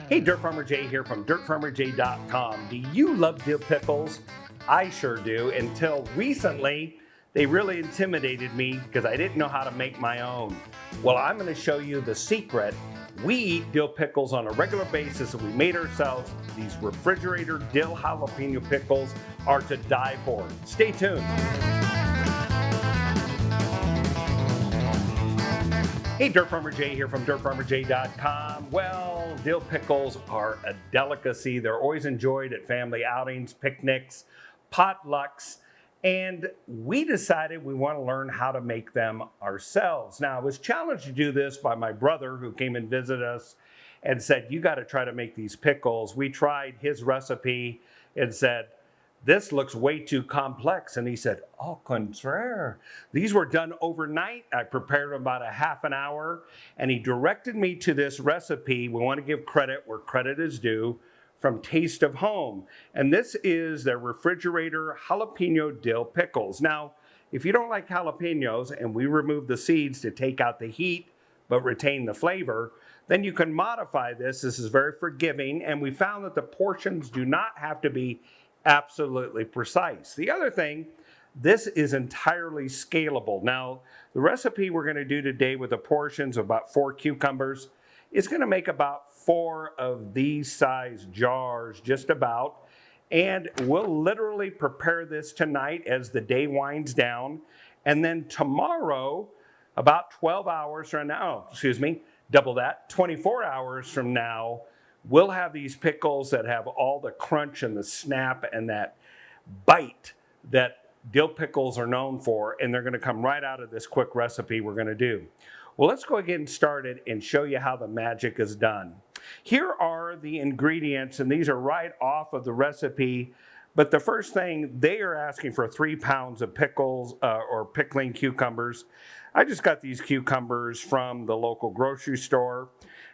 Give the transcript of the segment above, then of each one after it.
Hey, Dirt Farmer Jay here from dirtfarmerjay.com. Do you love dill pickles? I sure do. Until recently, they really intimidated me because I didn't know how to make my own. Well, I'm going to show you the secret. We eat dill pickles on a regular basis and we made ourselves. These refrigerator dill jalapeno pickles are to die for. Stay tuned. Hey, Dirt Farmer Jay here from dirtfarmerjay.com. Well, dill pickles are a delicacy. They're always enjoyed at family outings, picnics, potlucks, and we decided we want to learn how to make them ourselves. Now, I was challenged to do this by my brother who came and visited us and said, you got to try to make these pickles. We tried his recipe and said, this looks way too complex. And he said, au contraire. These were done overnight. I prepared them about a half an hour, and he directed me to this recipe. We want to give credit where credit is due, from Taste of Home. And this is their refrigerator jalapeno dill pickles. Now, if you don't like jalapenos, and we remove the seeds to take out the heat, but retain the flavor, then you can modify this. This is very forgiving, and we found that the portions do not have to be absolutely precise. The other thing, this is entirely scalable. Now, the recipe we're going to do today with the portions of about 4 cucumbers is going to make about 4 of these size jars, just about. And we'll literally prepare this tonight as the day winds down. And then tomorrow, about 12 hours from now, double that, 24 hours from now, we'll have these pickles that have all the crunch and the snap and that bite that dill pickles are known for, and they're going to come right out of this quick recipe we're going to do. Well, let's go get started and show you how the magic is done. Here are the ingredients, and these are right off of the recipe. But the first thing, they are asking for 3 pounds of pickles or pickling cucumbers. I just got these cucumbers from the local grocery store.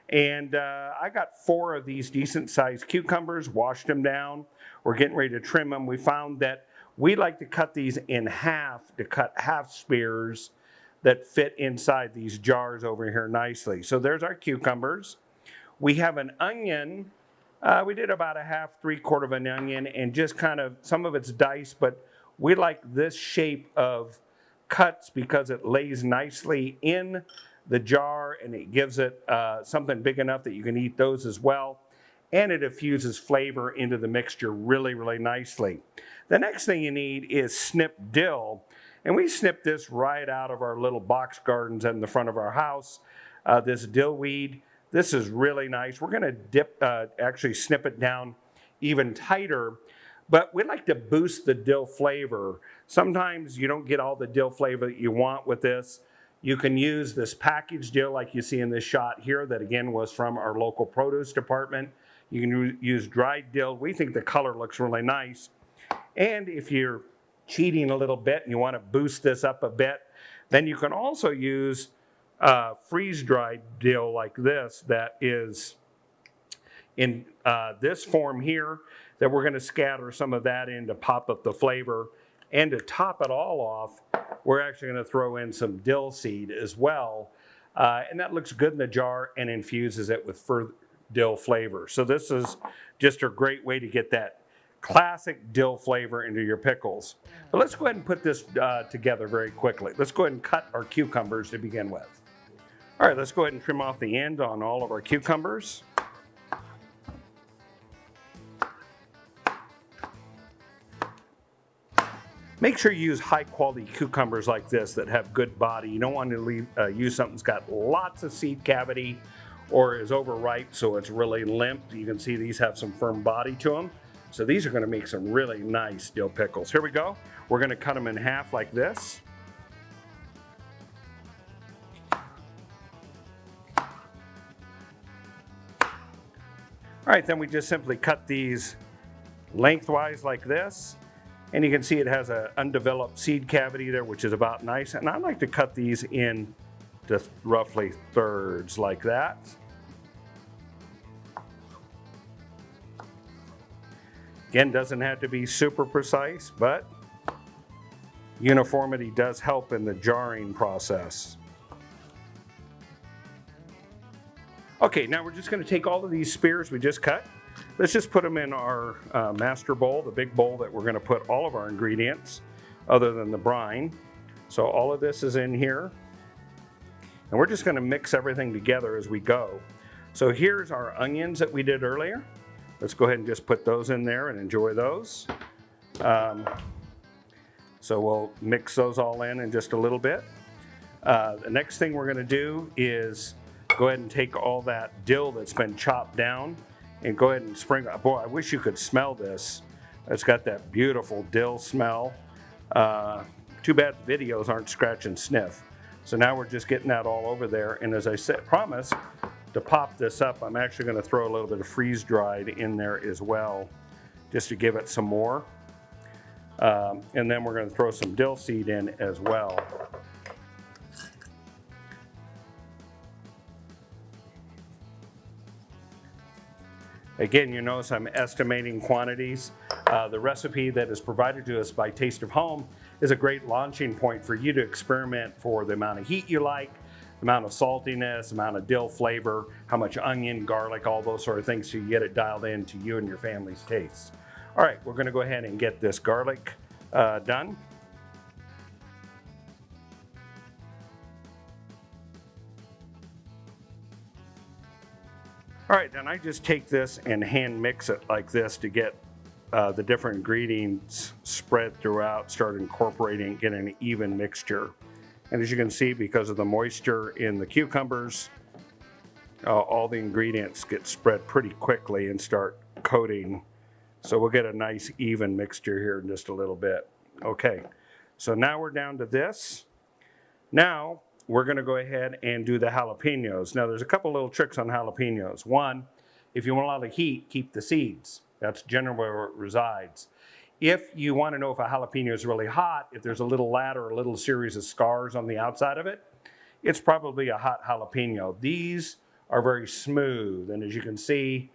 And I got 4 of these decent sized cucumbers, washed them down. We're getting ready to trim them. We found that we like to cut these in half to cut half spears that fit inside these jars over here nicely. So there's our cucumbers. We have an onion. We did about a half, 3/4 of an onion, and just kind of, some of it's diced, but we like this shape of cuts because it lays nicely in the jar and it gives it something big enough that you can eat those as well. And it infuses flavor into the mixture really, really nicely. The next thing you need is snipped dill. And we snipped this right out of our little box gardens in the front of our house. This dill weed, this is really nice. We're going to actually snip it down even tighter, but we like to boost the dill flavor. Sometimes you don't get all the dill flavor that you want with this. You can use this packaged dill like you see in this shot here that again was from our local produce department. You can use dried dill. We think the color looks really nice. And if you're cheating a little bit and you want to boost this up a bit, then you can also use freeze-dried dill like this that is in this form here that we're going to scatter some of that in to pop up the flavor. And to top it all off, we're actually going to throw in some dill seed as well. And that looks good in the jar and infuses it with further dill flavor. So this is just a great way to get that classic dill flavor into your pickles. But let's go ahead and put this together very quickly. Let's go ahead and cut our cucumbers to begin with. All right, let's go ahead and trim off the end on all of our cucumbers. Make sure you use high quality cucumbers like this that have good body. You don't want to use something that's got lots of seed cavity or is overripe so it's really limp. You can see these have some firm body to them. So these are going to make some really nice dill pickles. Here we go. We're going to cut them in half like this. All right, then we just simply cut these lengthwise like this. And you can see it has an undeveloped seed cavity there, which is about nice. And I like to cut these in just roughly thirds like that. Again, doesn't have to be super precise, but uniformity does help in the jarring process. Okay, now we're just going to take all of these spears we just cut. Let's just put them in our master bowl, the big bowl that we're going to put all of our ingredients other than the brine. So all of this is in here. And we're just going to mix everything together as we go. So here's our onions that we did earlier. Let's go ahead and just put those in there and enjoy those. So we'll mix those all in just a little bit. The next thing we're going to do is go ahead and take all that dill that's been chopped down and go ahead and sprinkle. Boy, I wish you could smell this. It's got that beautiful dill smell. Too bad the videos aren't scratch and sniff. So now we're just getting that all over there. And as I said, promised to pop this up, I'm actually going to throw a little bit of freeze dried in there as well, just to give it some more. And then we're going to throw some dill seed in as well. Again, you notice I'm estimating quantities. The recipe that is provided to us by Taste of Home is a great launching point for you to experiment for the amount of heat you like, the amount of saltiness, the amount of dill flavor, how much onion, garlic, all those sort of things, so you get it dialed in to you and your family's tastes. All right, we're going to go ahead and get this garlic done. All right, then I just take this and hand mix it like this to get the different ingredients spread throughout, start incorporating, get an even mixture. And as you can see, because of the moisture in the cucumbers, all the ingredients get spread pretty quickly and start coating. So we'll get a nice even mixture here in just a little bit. Okay, so now we're down to this. Now we're going to go ahead and do the jalapenos. Now there's a couple little tricks on jalapenos. One, if you want a lot of heat, keep the seeds. That's generally where it resides. If you want to know if a jalapeno is really hot, if there's a little ladder or a little series of scars on the outside of it, it's probably a hot jalapeno. These are very smooth, and as you can see,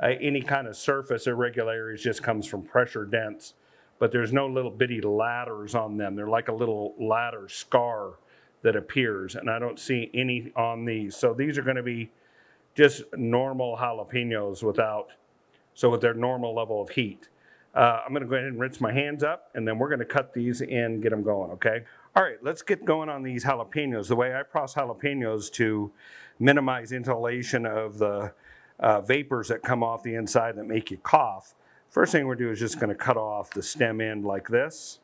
any kind of surface irregularities just comes from pressure dents, but there's no little bitty ladders on them. They're like a little ladder scar that appears, and I don't see any on these. So these are going to be just normal jalapenos with their normal level of heat. I'm going to go ahead and rinse my hands up, and then we're going to cut these in, get them going, okay? All right, let's get going on these jalapenos. The way I process jalapenos to minimize inhalation of the vapors that come off the inside that make you cough, first thing we're doing is just going to cut off the stem end like this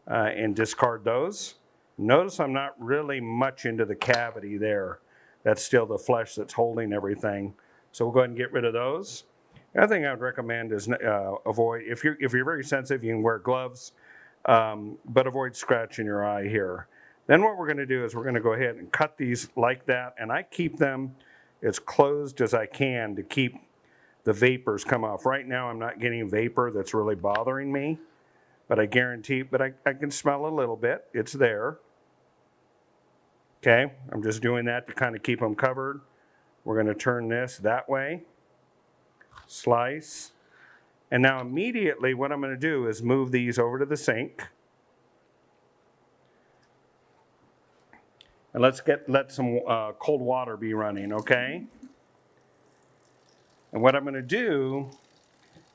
and discard those. Notice I'm not really much into the cavity there. That's still the flesh that's holding everything. So we'll go ahead and get rid of those. The other thing I would recommend is avoid, if you're very sensitive, you can wear gloves, but avoid scratching your eye here. Then what we're going to do is we're going to go ahead and cut these like that, and I keep them as closed as I can to keep the vapors come off. Right now I'm not getting vapor that's really bothering me, but I guarantee, but I can smell a little bit. It's there. Okay, I'm just doing that to kind of keep them covered. We're going to turn this that way, slice, and now immediately what I'm going to do is move these over to the sink. And let some cold water be running, okay? And what I'm going to do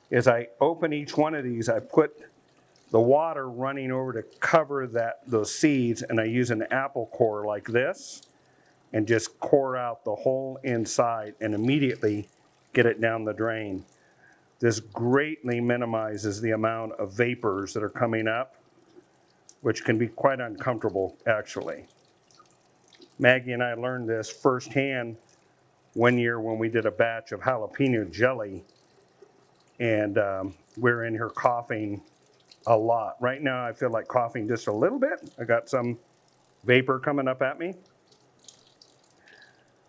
is I open each one of these, I put the water running over to cover those seeds, and I use an apple core like this and just core out the whole inside and immediately get it down the drain. This greatly minimizes the amount of vapors that are coming up, which can be quite uncomfortable actually. Maggie and I learned this firsthand one year when we did a batch of jalapeno jelly, and we're in here coughing a lot. Right now I feel like coughing just a little bit. I got some vapor coming up at me.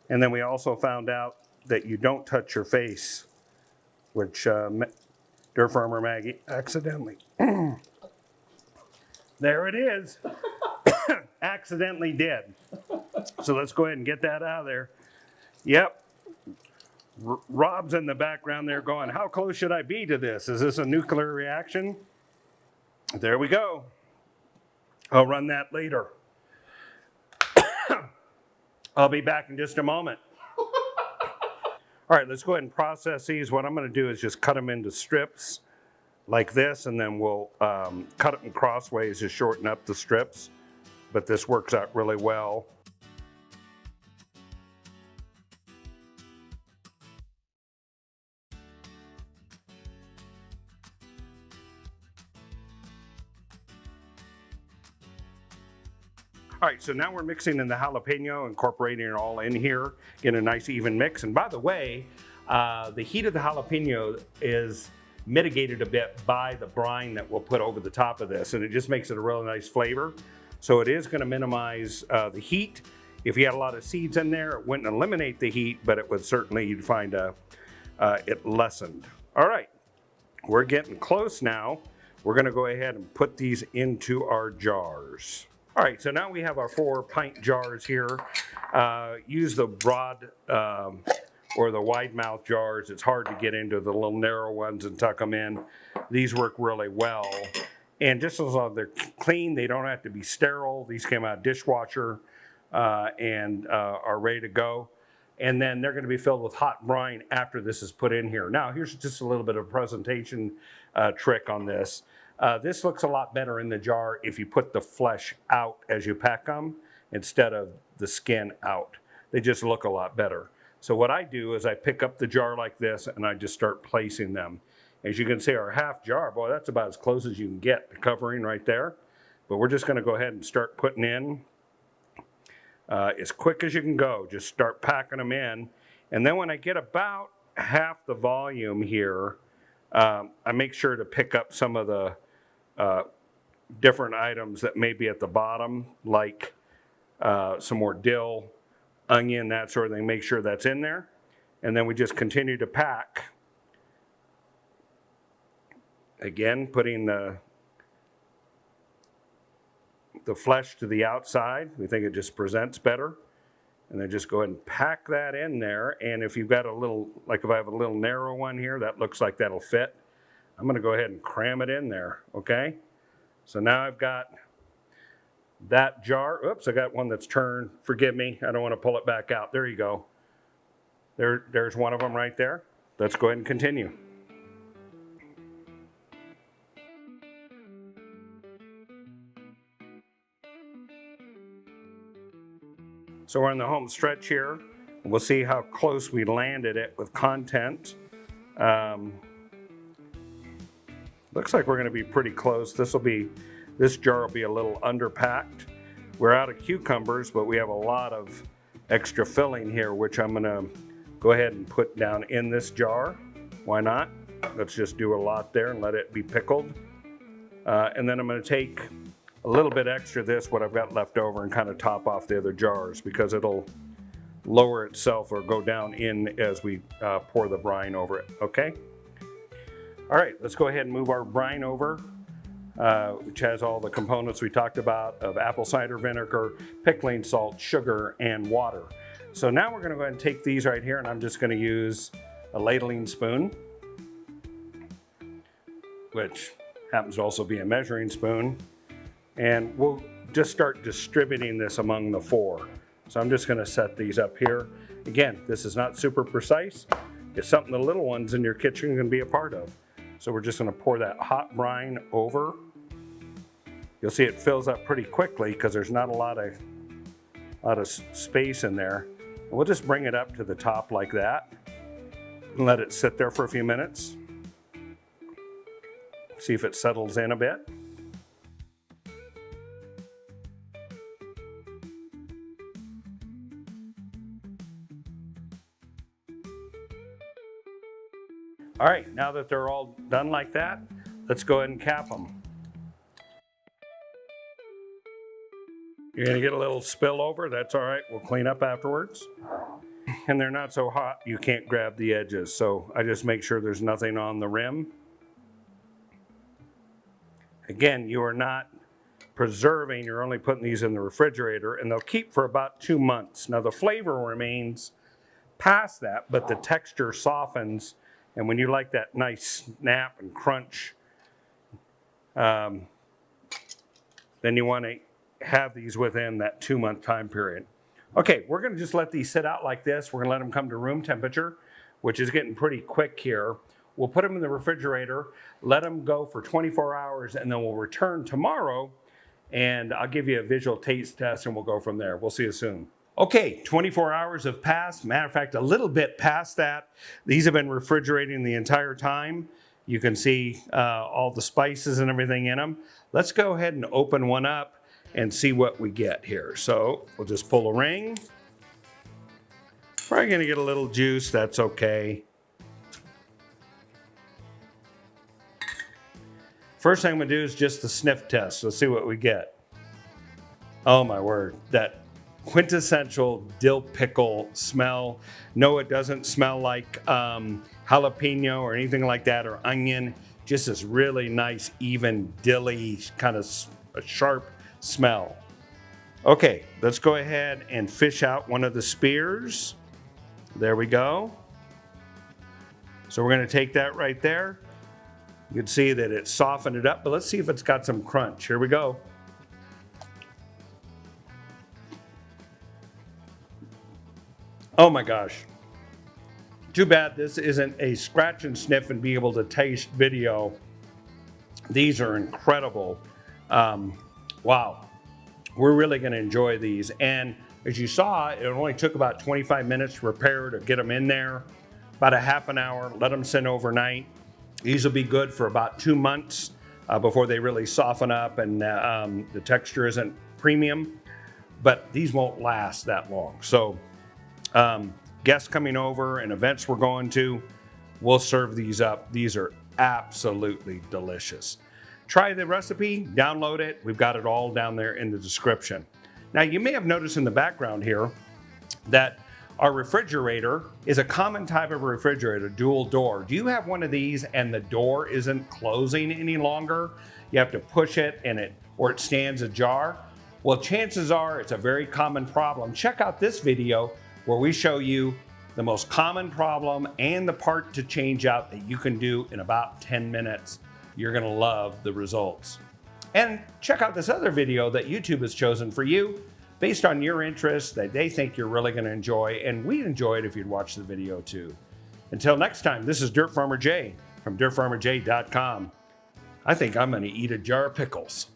And then we also found out that you don't touch your face, which Dirt Farmer Maggie accidentally. There it is. Accidentally did. So let's go ahead and get that out of there. Yep. Rob's in the background there going, how close should I be to this? Is this a nuclear reaction? There we go. I'll run that later. I'll be back in just a moment. All right, let's go ahead and process these. What I'm going to do is just cut them into strips like this, and then we'll cut them crossways to shorten up the strips. But this works out really well. All right, so now we're mixing in the jalapeno, incorporating it all in here, get a nice even mix. And by the way, the heat of the jalapeno is mitigated a bit by the brine that we'll put over the top of this, and it just makes it a really nice flavor. So it is gonna minimize the heat. If you had a lot of seeds in there, it wouldn't eliminate the heat, but it would certainly, you'd find it lessened. All right, we're getting close now. We're gonna go ahead and put these into our jars. All right, so now we have our 4-pint jars here. Use the broad or the wide mouth jars. It's hard to get into the little narrow ones and tuck them in. These work really well. And just as long as they're clean, they don't have to be sterile. These came out dishwasher and are ready to go. And then they're gonna be filled with hot brine after this is put in here. Now, here's just a little bit of a presentation trick on this. This looks a lot better in the jar if you put the flesh out as you pack them instead of the skin out. They just look a lot better. So what I do is I pick up the jar like this and I just start placing them. As you can see, our half jar, boy, that's about as close as you can get, the covering right there. But we're just gonna go ahead and start putting in as quick as you can go. Just start packing them in. And then when I get about half the volume here, I make sure to pick up some of the different items that may be at the bottom, like some more dill, onion, that sort of thing. Make sure that's in there. And then we just continue to pack. Again, putting the flesh to the outside. We think it just presents better. And then just go ahead and pack that in there. And if you've got a little, like if I have a little narrow one here, that looks like that'll fit. I'm gonna go ahead and cram it in there, okay? So now I've got that jar. Oops, I got one that's turned. Forgive me, I don't wanna pull it back out. There you go. There's one of them right there. Let's go ahead and continue. So we're on the home stretch here. We'll see how close we landed it with content. Looks like we're gonna be pretty close. This jar will be a little underpacked. We're out of cucumbers, but we have a lot of extra filling here, which I'm gonna go ahead and put down in this jar. Why not? Let's just do a lot there and let it be pickled. And then I'm gonna take a little bit extra of this, what I've got left over, and kind of top off the other jars because it'll lower itself or go down in as we pour the brine over it, okay? All right, let's go ahead and move our brine over, which has all the components we talked about of apple cider vinegar, pickling salt, sugar, and water. So now we're gonna go ahead and take these right here, and I'm just gonna use a ladling spoon, which happens to also be a measuring spoon. And we'll just start distributing this among the 4. So I'm just gonna set these up here. Again, this is not super precise. It's something the little ones in your kitchen can be a part of. So we're just gonna pour that hot brine over. You'll see it fills up pretty quickly because there's not a lot of space in there. And we'll just bring it up to the top like that and let it sit there for a few minutes. See if it settles in a bit. All right, now that they're all done like that, let's go ahead and cap them. You're gonna get a little spill over, that's all right, we'll clean up afterwards. And they're not so hot you can't grab the edges, so I just make sure there's nothing on the rim. Again, you are not preserving, you're only putting these in the refrigerator, and they'll keep for about 2 months. Now the flavor remains past that, but the texture softens. And when you like that nice snap and crunch, then you want to have these within that 2-month time period. Okay, we're going to just let these sit out like this. We're going to let them come to room temperature. which is getting pretty quick here. We'll put them in the refrigerator, let them go for 24 hours, and then we'll return tomorrow, and I'll give you a visual taste test, and we'll go from there. We'll see you soon. Okay, 24 hours have passed. Matter of fact, a little bit past that. These have been refrigerating the entire time. You can see all the spices and everything in them. Let's go ahead and open one up and see what we get here. So we'll just pull a ring. Probably gonna get a little juice, that's okay. First thing I'm gonna do is just the sniff test. Let's see what we get. Oh my word, that quintessential dill pickle smell. No, it doesn't smell like jalapeno or anything like that, or onion. Just this really nice, even dilly, kind of a sharp smell. Okay, let's go ahead and fish out one of the spears. There we go. So we're gonna take that right there. You can see that it softened it up, but let's see if it's got some crunch. Here we go. Oh my gosh. Too bad this isn't a scratch and sniff and be able to taste video. These are incredible. Wow. We're really gonna enjoy these. And as you saw, it only took about 25 minutes to prepare to get them in there. About a half an hour, let them sit overnight. These will be good for about 2 months before they really soften up and the texture isn't premium, but these won't last that long. So guests coming over and events we're going to, we'll serve these up. These are absolutely delicious. Try the recipe, download it. We've got it all down there in the description. Now you may have noticed in the background here that our refrigerator is a common type of refrigerator, dual door. Do you have one of these and the door isn't closing any longer? You have to push it or it stands ajar. Well, chances are it's a very common problem. Check out this video where we show you the most common problem and the part to change out that you can do in about 10 minutes. You're gonna love the results. And check out this other video that YouTube has chosen for you based on your interests that they think you're really gonna enjoy, and we'd enjoy it if you'd watch the video too. Until next time, this is Dirt Farmer Jay from dirtfarmerjay.com. I think I'm gonna eat a jar of pickles.